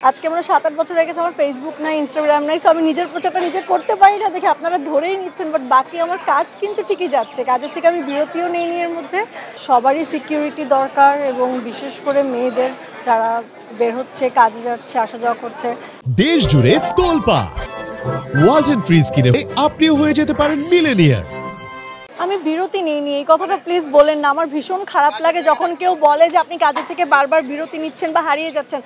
আজকে আমরা 7-8 বছর হয়ে গেছে, আমার ফেসবুক নাই, ইনস্টাগ্রাম নাই, সো আমি নিজের প্রচারটা নিজে করতে পারি না দেখে আপনারা ধরেই নিচ্ছেন, বাট বাকি আমার কাজ কিন্তু ঠিকই যাচ্ছে। কাজের থেকে আমি বিরতিও নেইনি এর মধ্যে। সবারই সিকিউরিটি দরকার এবং বিশেষ করে মেয়েদের যারা বের হচ্ছে, কাজে যাচ্ছে, আসা যাওয়া করছে। দেশ জুড়ে তোলপাড় ওয়ালটন ফ্রিজ কিনে আপনিও হয়ে যেতে পারেন মিলেনিয়ার। আমি বিরতি নেইনি, এই কথাটা প্লিজ বলেন না। আমার ভীষণ খারাপ লাগে যখন কেউ বলে যে আপনি কাজের থেকে বারবার বিরতি নিচ্ছেন বা হারিয়ে যাচ্ছেন।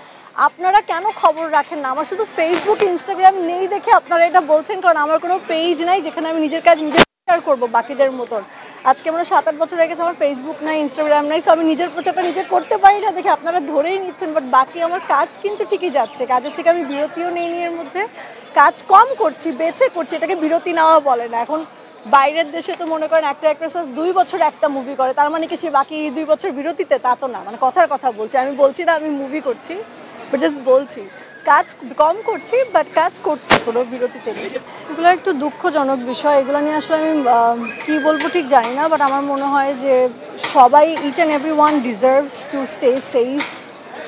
আপনারা কেন খবর রাখেন না? আমার শুধু ফেসবুক, ইনস্টাগ্রাম নেই দেখে আপনারা এটা বলছেন, কারণ আমার কোনো পেজ নাই যেখানে আমি নিজের কাজ নিজে শেয়ার করবো বাকিদের মতন। আজকে আমরা 7-8 বছর হয়ে গেছে, আমার ফেসবুক নাই, ইনস্টাগ্রাম নাই, সো আমি নিজের প্রচারটা নিজে করতে পারি না দেখে আপনারা ধরেই নিচ্ছেন, বাট বাকি আমার কাজ কিন্তু ঠিকই যাচ্ছে। কাজের থেকে আমি বিরতিও নেইনি এর মধ্যে। কাজ কম করছি, বেছে করছি, এটাকে বিরতি নেওয়া বলে না। এখন বাইরের দেশে তো মনে করেন একটা অ্যাক্ট্রেস 2 বছর একটা মুভি করে, তার মানে কি সে বাকি 2 বছর বিরতিতে? তা তো না, মানে কথার কথা বলছি। আমি বলছি না আমি মুভি করছি, বাট জাস্ট বলছি কাজ কম করছি, বাট কাজ করছি, কোনো বিরতিতে নেই। এগুলো একটু দুঃখজনক বিষয়, এগুলো নিয়ে আসলে আমি কী বলবো ঠিক জানি না, বাট আমার মনে হয় যে সবাই, each and every one deserves to stay safe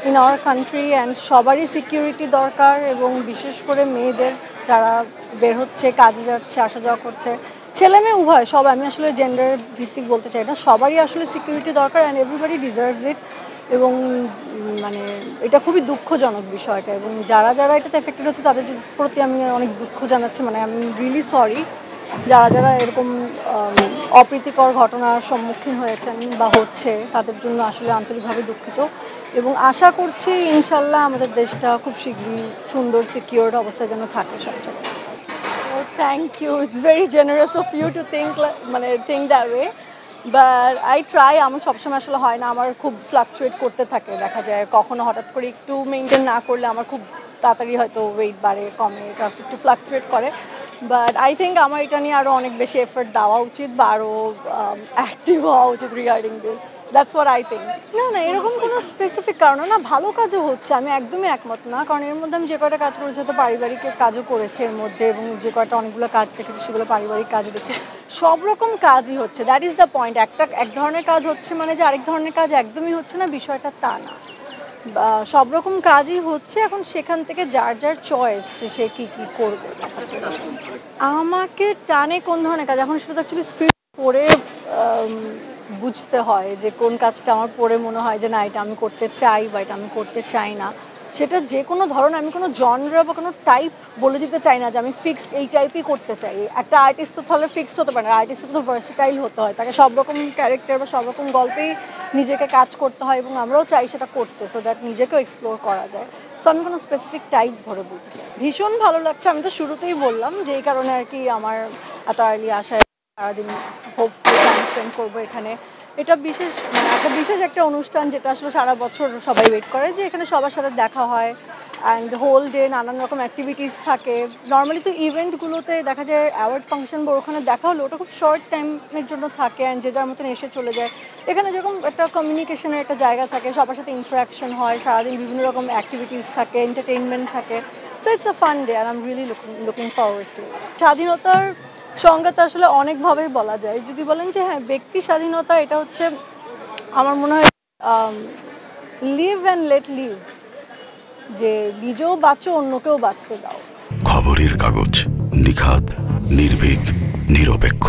in our country, and সবারই সিকিউরিটি দরকার এবং বিশেষ করে মেয়েদের যারা বের হচ্ছে, কাজে যাচ্ছে, আসা যাওয়া করছে, ছেলে মেয়ে উভয়, সব, আমি আসলে জেন্ডার ভিত্তিক বলতে চাই না, সবারই আসলে সিকিউরিটি দরকার, অ্যান্ড এভরিবডি ডিজার্ভস ইট। এবং মানে এটা খুবই দুঃখজনক বিষয়টা, এবং যারা যারা এটাতে এফেক্টেড হচ্ছে তাদের প্রতি আমি অনেক দুঃখ জানাচ্ছি। মানে আমি রিয়েলি সরি যারা যারা এরকম অপ্রীতিকর ঘটনার সম্মুখীন হয়েছেন বা হচ্ছে, তাদের জন্য আসলে আন্তরিকভাবে দুঃখিত, এবং আশা করছি ইনশাল্লাহ আমাদের দেশটা খুব শীঘ্রই সুন্দর সিকিউরড অবস্থায় যেন থাকে সব জায়গায়। Thank you. It's very generous of you to think that way. But I try. আমার সবসময় আসলে হয় না, আমার খুব ফ্লাকচুয়েট করতে থাকে, দেখা যায় কখনো হঠাৎ করে একটু মেনটেন না করলে আমার খুব তাড়াতাড়ি হয়তো ওয়েট বাড়ে, কমে, এটা একটু ফ্লাকচুয়েট করে। বাট আই থিঙ্ক আমার এটা নিয়ে আরও অনেক বেশি এফোর্ট দেওয়া উচিত বা আরও অ্যাক্টিভ হওয়া উচিত regarding this. That's what I think. না না, এরকম কোনো স্পেসিফিক কারণ না, ভালো কাজও হচ্ছে, আমি একদমই একমত না। কারণ এর মধ্যে আমি যে কয়টা কাজ করেছি, তো পারিবারিক কাজও করেছে এর মধ্যে, এবং যে কয়টা অনেকগুলো কাজ দেখেছি সেগুলো পারিবারিক কাজে দেখছি, সব রকম কাজই হচ্ছে। That is the point. এক ধরনের কাজ হচ্ছে মানে যে আরেক ধরনের কাজ একদমই হচ্ছে না, বিষয়টা তা না। সব রকম কাজই হচ্ছে, এখন সেখান থেকে যার যার চয়েস যে সে কী কী করবে। আমাকে টানে কোন ধরনের কাজ, এখন সেটা তো অ্যাকচুয়ালি স্ক্রিপ্ট পড়ে বুঝতে হয় যে কোন কাজটা আমার পড়ে মনে হয় যে না এটা আমি করতে চাই বা এটা আমি করতে চাই না। সেটা যে কোনো ধরনের, আমি কোনো জনরা বা কোনো টাইপ বলে দিতে চাই না যে আমি ফিক্সড এই টাইপই করতে চাই। একটা আর্টিস্ট তো তাহলে ফিক্সড হতে পারে না, আর্টিস্ট তো ভার্সেটাইল হতে হয়, তাকে সব রকম ক্যারেক্টার বা সব রকম গল্পেই নিজেকে কাজ করতে হয়, এবং আমরাও চাই সেটা করতে, সো দ্যাট নিজেকেও এক্সপ্লোর করা যায়। সো আমি কোনো স্পেসিফিক টাইপ ধরে বলতে চাই। ভীষণ ভালো লাগছে, আমি তো শুরুতেই বললাম যে এই কারণে আর কি আমার এত আর্লি আসায়, সারাদিন হোপফুলি টাইম স্পেন্ড করবো এখানে। এটা বিশেষ একটা অনুষ্ঠান যেটা আসলে সারা বছর সবাই ওয়েট করে, যে এখানে সবার সাথে দেখা হয়, অ্যান্ড হোল ডে নানান রকম অ্যাক্টিভিটিস থাকে। নর্মালি তো ইভেন্টগুলোতে দেখা যায় অ্যাওয়ার্ড ফাংশন বা ওখানে দেখা হলো ওটা খুব শর্ট টাইমের জন্য থাকে, অ্যান্ড যে যার মতন এসে চলে যায়। এখানে যেরকম একটা কমিউনিকেশনের একটা জায়গা থাকে, সবার সাথে ইন্টারাকশন হয়, সারাদিন বিভিন্ন রকম অ্যাক্টিভিটিস থাকে, এন্টারটেইনমেন্ট থাকে। So it's a fun day, and I am really looking forward to. স্বাধীনতার সংজ্ঞাটা আসলে অনেকভাবেই বলা যায়। যদি বলেন যে হ্যাঁ ব্যক্তি স্বাধীনতা, এটা হচ্ছে আমার মনে হয় লিভ অ্যান্ড লেট লিভ, যে নিজেও বাঁচো, অন্যকেও বাঁচতে দাও। খবরের কাগজ, নিখাত, নির্ভীক, নিরপেক্ষ।